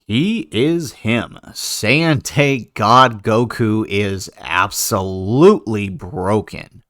He is him. Saiyan Day God Goku is absolutely broken.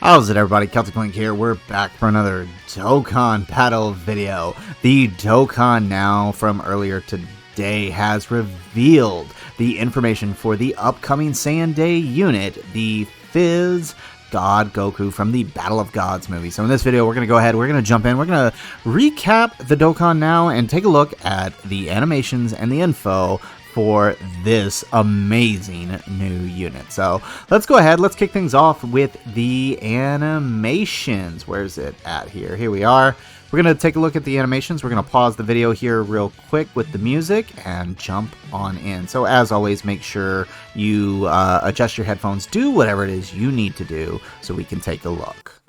How's it, everybody? Celtic Link here. We're back for another Dokkan battle video. The Dokkan now from earlier today has revealed the information for the upcoming Saiyan Day Unit, the Fizz God Goku from the Battle of Gods movie. So in this video, we're going to go ahead, we're going to jump in, we're going to recap the Dokkan now and take a look at the animations and the info for this amazing new unit. So let's go ahead, let's kick things off with the animations. Where's it at here? Here we are. We're going to take a look at the animations. We're going to pause the video here real quick with the music and jump on in. So as always, make sure you adjust your headphones, do whatever it is you need to do so we can take a look.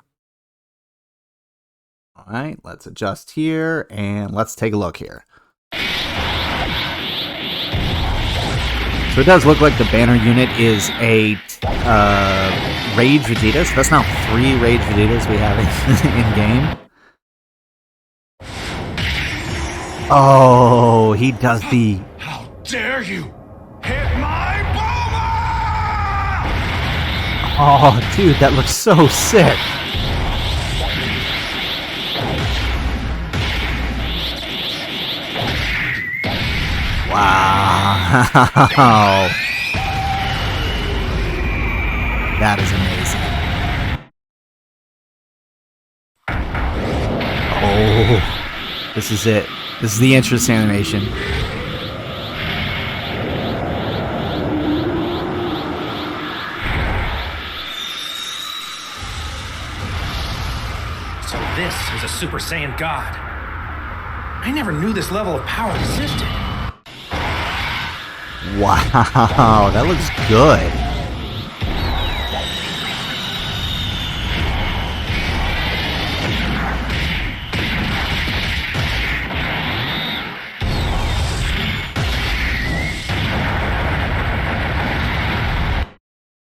All right, let's adjust here and let's take a look here. So it does look like the banner unit is a Rage Vegeta. So that's now 3 Rage Vegetas we have in game. Oh, he does the... How dare you hit my boomer! Oh, dude, that looks so sick. Wow. That is amazing. Oh, this is it. This is the entrance animation. So this is a Super Saiyan God. I never knew this level of power existed. Wow, that looks good.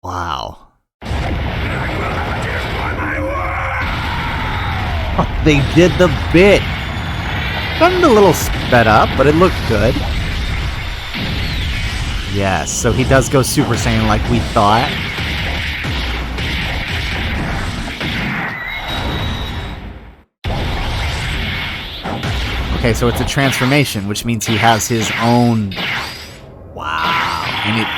Wow. Oh, they did the bit. Done a little sped up, but it looked good. Yes, so he does go Super Saiyan like we thought. Okay, so it's a transformation, which means he has his own... Wow. And it...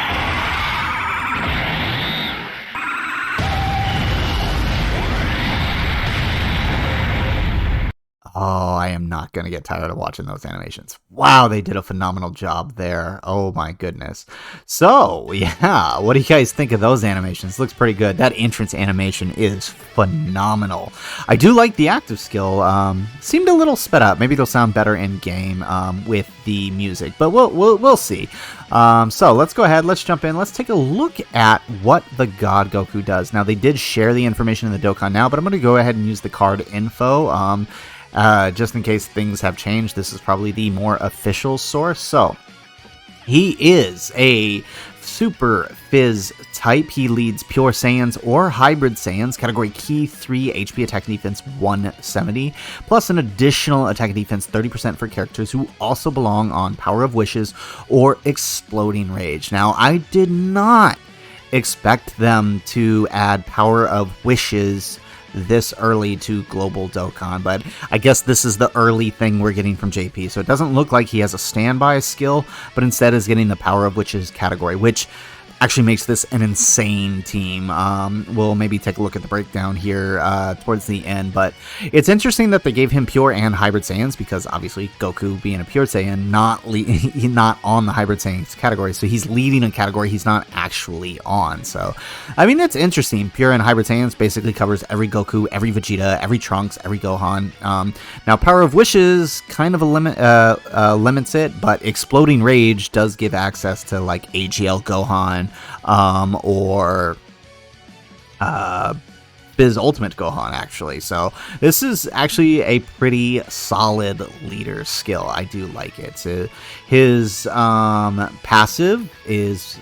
Oh, I am not going to get tired of watching those animations. Wow, they did a phenomenal job there. Oh my goodness. So, yeah, what do you guys think of those animations? Looks pretty good. That entrance animation is phenomenal. I do like the active skill. Seemed a little sped up. Maybe it'll sound better in game with the music, but we'll see. So let's go ahead, let's jump in, let's take a look at what the God Goku does. Now, they did share the information in the Dokkan now, but I'm going to go ahead and use the card info. Just in case things have changed, this is probably the more official source. So, he is a Super Fizz type. He leads Pure Saiyans or Hybrid Saiyans, category Key 3, HP attack defense 170, plus an additional attack defense 30% for characters who also belong on Power of Wishes or Exploding Rage. Now, I did not expect them to add Power of Wishes this early to Global Dokkan, but I guess this is the early thing we're getting from JP, so it doesn't look like he has a standby skill, but instead is getting the Power of Wishes category, which actually makes this an insane team. We'll maybe take a look at the breakdown here towards the end, but it's interesting that they gave him Pure and Hybrid Saiyans, because obviously Goku being a Pure Saiyan, not on the Hybrid Saiyans category, so he's leading a category he's not actually on. So, I mean, it's interesting. Pure and Hybrid Saiyans basically covers every Goku, every Vegeta, every Trunks, every Gohan. Now, Power of Wishes kind of limits it, but Exploding Rage does give access to, like, AGL Gohan, or Fizz Ultimate Gohan, actually. So this is actually a pretty solid leader skill. I do like it. So his passive is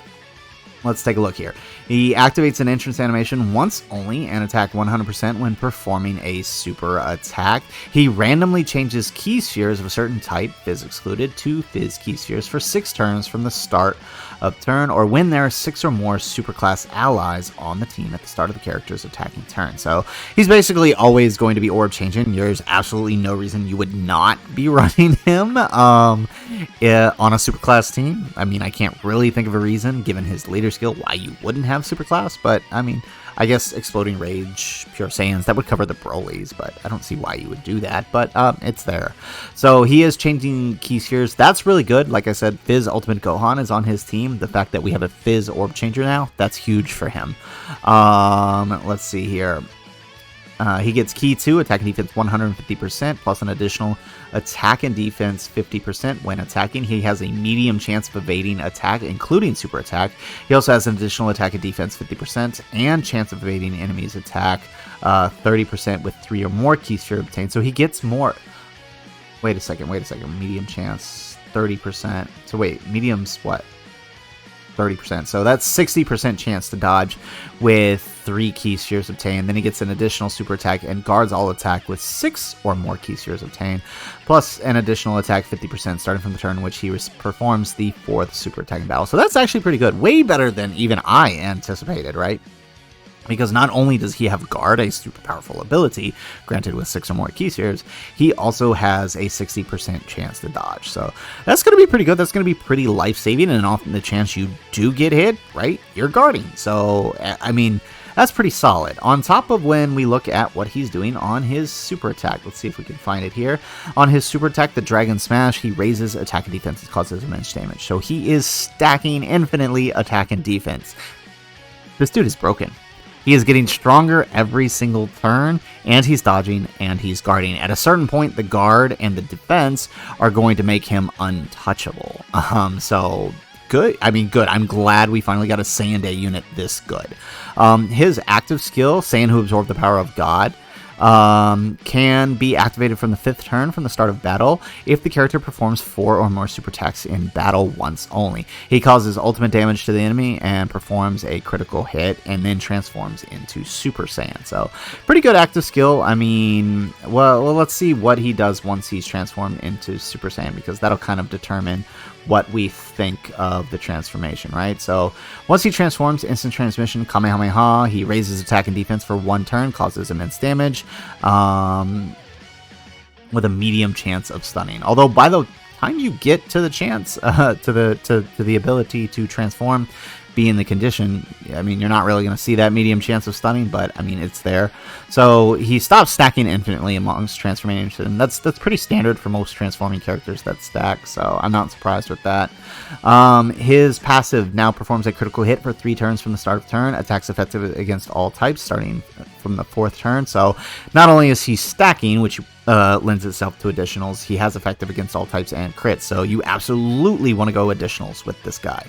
let's take a look here. He activates an entrance animation once only and attack 100% when performing a super attack. He randomly changes key spheres of a certain type, Fizz excluded, to Fizz key spheres for 6 turns from the start of turn, or when there are 6 or more superclass allies on the team at the start of the character's attacking turn. So he's basically always going to be orb changing. There's absolutely no reason you would not be running him on a superclass team. I mean, I can't really think of a reason, given his leader skill, why you wouldn't have superclass, but I mean, I guess Exploding Rage, Pure Saiyans, that would cover the Brolys, but I don't see why you would do that, but it's there. So he is changing key spheres. That's really good. Like I said, Fizz Ultimate Gohan is on his team. The fact that we have a Fizz Orb Changer now, that's huge for him. Let's see here. He gets Key 2, attack and defense 150%, plus an additional attack and defense 50% when attacking. He has a medium chance of evading attack, including super attack. He also has an additional attack and defense 50%, and chance of evading enemies' attack 30% with 3 or more key sphere obtained. So he gets more. Wait a second. Medium chance 30%. So wait, medium's what? 30%. So that's 60% chance to dodge with 3 key spheres obtained. Then he gets an additional super attack and guards all attack with 6 or more key spheres obtained, plus an additional attack 50% starting from the turn in which he performs the 4th super attack in battle. So that's actually pretty good. Way better than even I anticipated, right? Because not only does he have Guard, a super powerful ability, granted with 6 or more key spheres, he also has a 60% chance to dodge. So that's going to be pretty good. That's going to be pretty life-saving, and often the chance you do get hit, right, you're guarding. So, I mean, that's pretty solid. On top of when we look at what he's doing on his super attack, let's see if we can find it here. On his super attack, the Dragon Smash, he raises attack and defense and causes immense damage. So he is stacking infinitely attack and defense. This dude is broken. He is getting stronger every single turn, and he's dodging, and he's guarding. At a certain point, the guard and the defense are going to make him untouchable. So good. I mean, good. I'm glad we finally got a Saiyan Day unit this good. His active skill, Saiyan who absorbed the power of God, can be activated from the 5th turn from the start of battle if the character performs 4 or more super attacks in battle once only. He causes ultimate damage to the enemy and performs a critical hit and then transforms into Super Saiyan. So pretty good active skill. I mean, well, let's see what he does once he's transformed into Super Saiyan, because that'll kind of determine what we think of the transformation, right? So once he transforms, instant transmission, Kamehameha, he raises attack and defense for 1 turn, causes immense damage, with a medium chance of stunning. Although by the time you get to the chance, to the ability to transform, be in the condition, I mean, you're not really going to see that medium chance of stunning, but I mean, it's there. So he stops stacking infinitely amongst transformation, and that's pretty standard for most transforming characters that stack, so I'm not surprised with that. His passive now performs a critical hit for 3 turns from the start of turn, attacks effective against all types starting from the 4th turn. So not only is he stacking, which lends itself to additionals, he has effective against all types and crits, so you absolutely want to go additionals with this guy.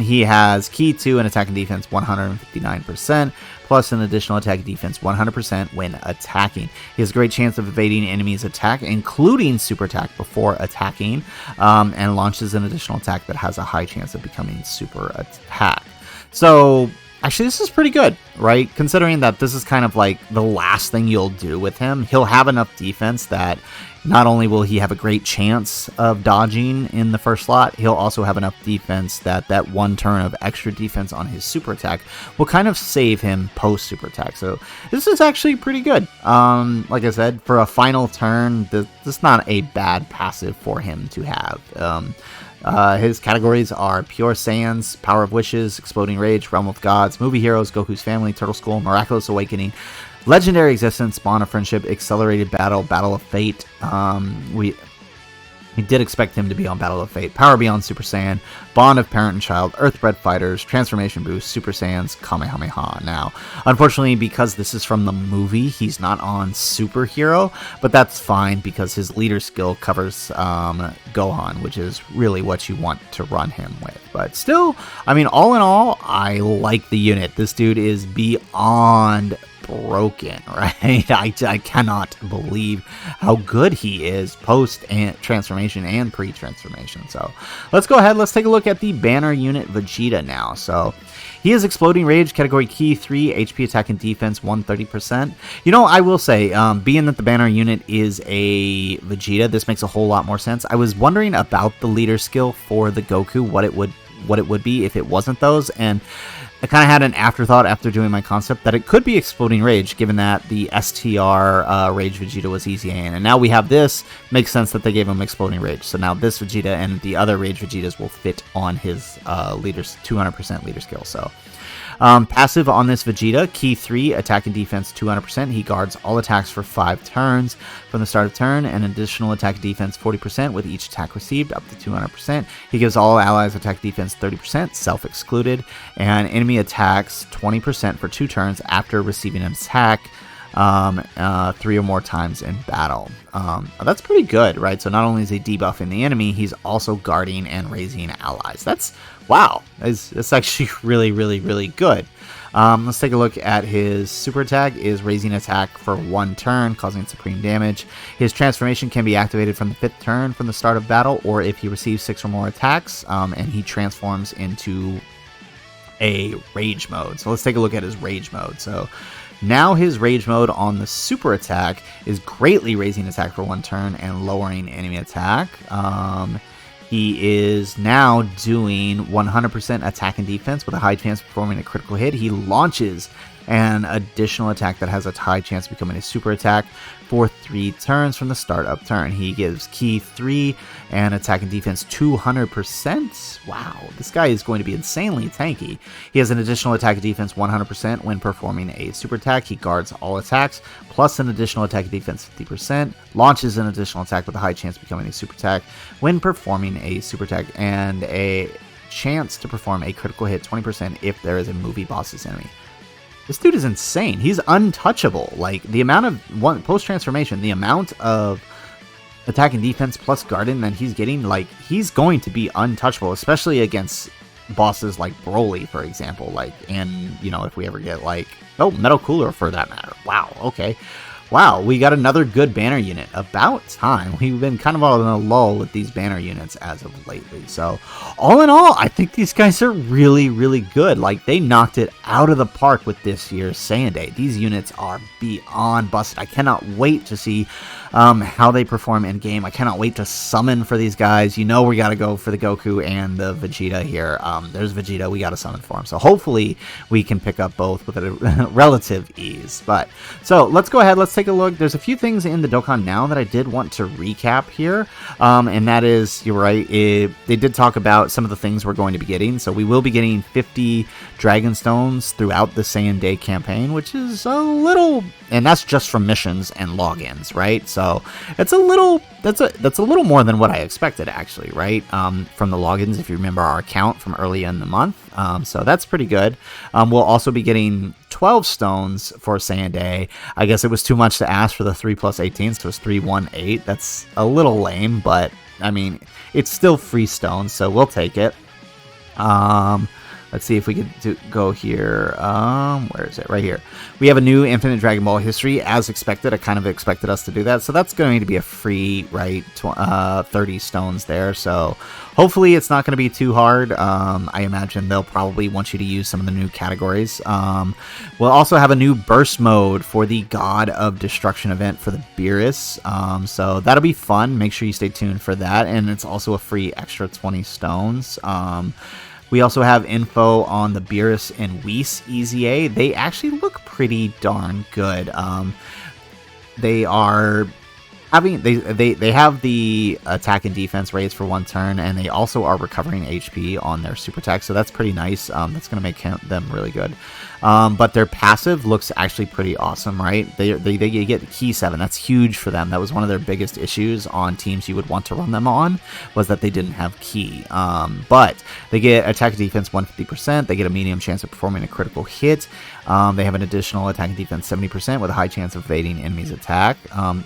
He has Key 2 and attack and defense 159%, plus an additional attack and defense 100% when attacking. He has a great chance of evading enemies' attack, including super attack before attacking, and launches an additional attack that has a high chance of becoming super attack. So actually, this is pretty good, right? Considering that this is kind of like the last thing you'll do with him. He'll have enough defense that not only will he have a great chance of dodging in the first slot, he'll also have enough defense that 1 turn of extra defense on his super attack will kind of save him post super attack. So this is actually pretty good. Like I said, for a final turn, this is not a bad passive for him to have. His categories are Pure Saiyans, Power of Wishes, Exploding Rage, Realm of Gods, Movie Heroes, Goku's Family, Turtle School, Miraculous Awakening, Legendary Existence, Bond of Friendship, Accelerated Battle, Battle of Fate. We did expect him to be on Battle of Fate, Power Beyond Super Saiyan, Bond of Parent and Child, Earthbred Fighters, Transformation Boost, Super Saiyans, Kamehameha. Now, unfortunately, because this is from the movie, he's not on Superhero, but that's fine because his leader skill covers Gohan, which is really what you want to run him with. But still, I mean, all in all, I like the unit. This dude is beyond broken, right? I cannot believe how good he is post and transformation and pre-transformation. So let's go ahead. Let's take a look at the banner unit Vegeta now. So he is Exploding Rage, category Key 3, HP attack and defense 130%. You know, I will say, being that the banner unit is a Vegeta, this makes a whole lot more sense. I was wondering about the leader skill for the Goku, what it would be if it wasn't those, and I kind of had an afterthought after doing my concept that it could be Exploding Rage, given that the STR Rage Vegeta was easy and now we have this. Makes sense that they gave him Exploding Rage. So now this Vegeta and the other Rage Vegetas will fit on his leader's 200% leader skill. So passive on this Vegeta, Key 3, attack and defense 200%. He guards all attacks for 5 turns from the start of turn, and additional attack defense 40% with each attack received, up to 200%. He gives all allies attack defense 30%, self-excluded, and enemy attacks 20% for 2 turns after receiving an attack 3 or more times in battle. That's pretty good, right? So not only is he debuffing the enemy, he's also guarding and raising allies. That's, wow, it's actually really, really, really good. Let's take a look at his super attack. Is raising attack for 1 turn, causing supreme damage. His transformation can be activated from the 5th turn from the start of battle, or if he receives 6 or more attacks, and he transforms into a rage mode. So let's take a look at his rage mode. So now his rage mode on the super attack is greatly raising attack for 1 turn and lowering enemy attack. He is now doing 100% attack and defense with a high chance of performing a critical hit. He launches an additional attack that has a high chance of becoming a super attack for 3 turns from the start of turn. He gives Key 3 and attack and defense 200%. Wow, this guy is going to be insanely tanky. He has an additional attack and defense 100% when performing a super attack. He guards all attacks, plus an additional attack and defense 50%. Launches an additional attack with a high chance of becoming a super attack when performing a super attack, and a chance to perform a critical hit 20% if there is a movie boss's enemy. This dude is insane. He's untouchable. Like, the amount of post-transformation, the amount of attack and defense plus guarding that he's getting, like, he's going to be untouchable, especially against bosses like Broly, for example. Like, and, you know, if we ever get, like, oh, Metal Cooler for that matter. Wow, okay. Wow, we got another good banner unit. About time. We've been kind of on a lull with these banner units as of lately. So, all in all, I think these guys are really, really good. Like, they knocked it out of the park with this year's Saiyan Day. These units are beyond busted. I cannot wait to see how they perform in game. I cannot wait to summon for these guys. You know, we got to go for the Goku and the Vegeta here. There's Vegeta. We got to summon for him. So hopefully we can pick up both with a relative ease. But so let's go ahead. Let's take a look. There's a few things in the Dokkan now that I did want to recap here. And that is, you're right, they did talk about some of the things we're going to be getting. So we will be getting 50 Dragon Stones throughout the Saiyan Day campaign, which is a little, and that's just from missions and logins, right? So it's a little, that's a little more than what I expected, actually, right? From the logins, if you remember our account from early in the month. So that's pretty good. We'll also be getting 12 stones for Saiyan Day. I guess it was too much to ask for the 3 plus 18, so it's 318. That's a little lame, but I mean, it's still free stones, so we'll take it. Let's see if we could go here. Where is it? Right here. We have a new Infinite Dragon Ball history, as expected. I kind of expected us to do that. So that's going to be a free, right, 30 stones there. So hopefully it's not going to be too hard. I imagine they'll probably want you to use some of the new categories. We'll also have a new burst mode for the God of Destruction event for the Beerus. So that'll be fun. Make sure you stay tuned for that. And it's also a free extra 20 stones. We also have info on the Beerus and Whis EZA. They actually look pretty darn good. They are having they have the attack and defense raised for 1 turn, and they also are recovering HP on their super attack, so that's pretty nice. That's going to make them really good. But their passive looks actually pretty awesome, right? They get Key 7. That's huge for them. That was one of their biggest issues on teams you would want to run them on, was that they didn't have Key. But they get attack and defense 150%. They get a medium chance of performing a critical hit. They have an additional attack and defense 70% with a high chance of evading enemies' attack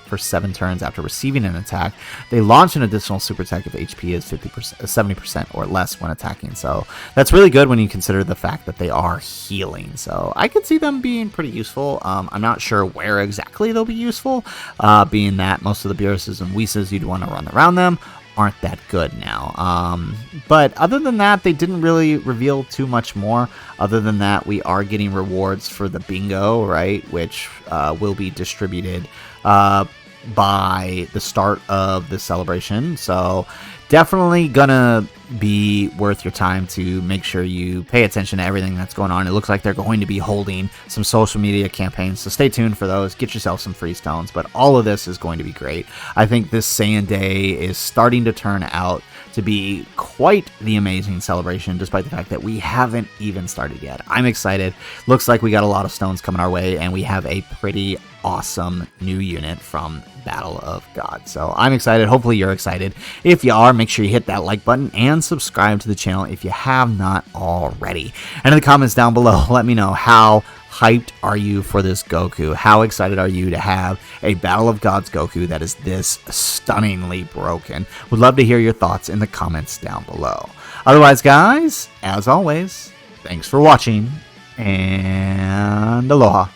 for 7 turns returns after receiving an attack. They launch an additional super attack if HP is 50%, 70% or less when attacking. So that's really good when you consider the fact that they are healing. So I could see them being pretty useful. I'm not sure where exactly they'll be useful, being that most of the Beerus's and Whis you'd want to run around them aren't that good now. But other than that, they didn't really reveal too much more. Other than that, we are getting rewards for the bingo, right, which will be distributed by the start of the celebration. So definitely gonna be worth your time to make sure you pay attention to everything that's going on. It looks like they're going to be holding some social media campaigns, so stay tuned for those. Get yourself some free stones, but all of this is going to be great. I think this Saiyan Day is starting to turn out to be quite the amazing celebration, despite the fact that we haven't even started yet. I'm excited. Looks like we got a lot of stones coming our way, and we have a pretty awesome new unit from Battle of God. So I'm excited. Hopefully you're excited. If you are, make sure you hit that like button and subscribe to the channel if you have not already. And in the comments down below, let me know, how hyped are you for this Goku? How excited are you to have a Battle of Gods Goku that is this stunningly broken? Would love to hear your thoughts in the comments down below. Otherwise, guys, as always, thanks for watching, and aloha.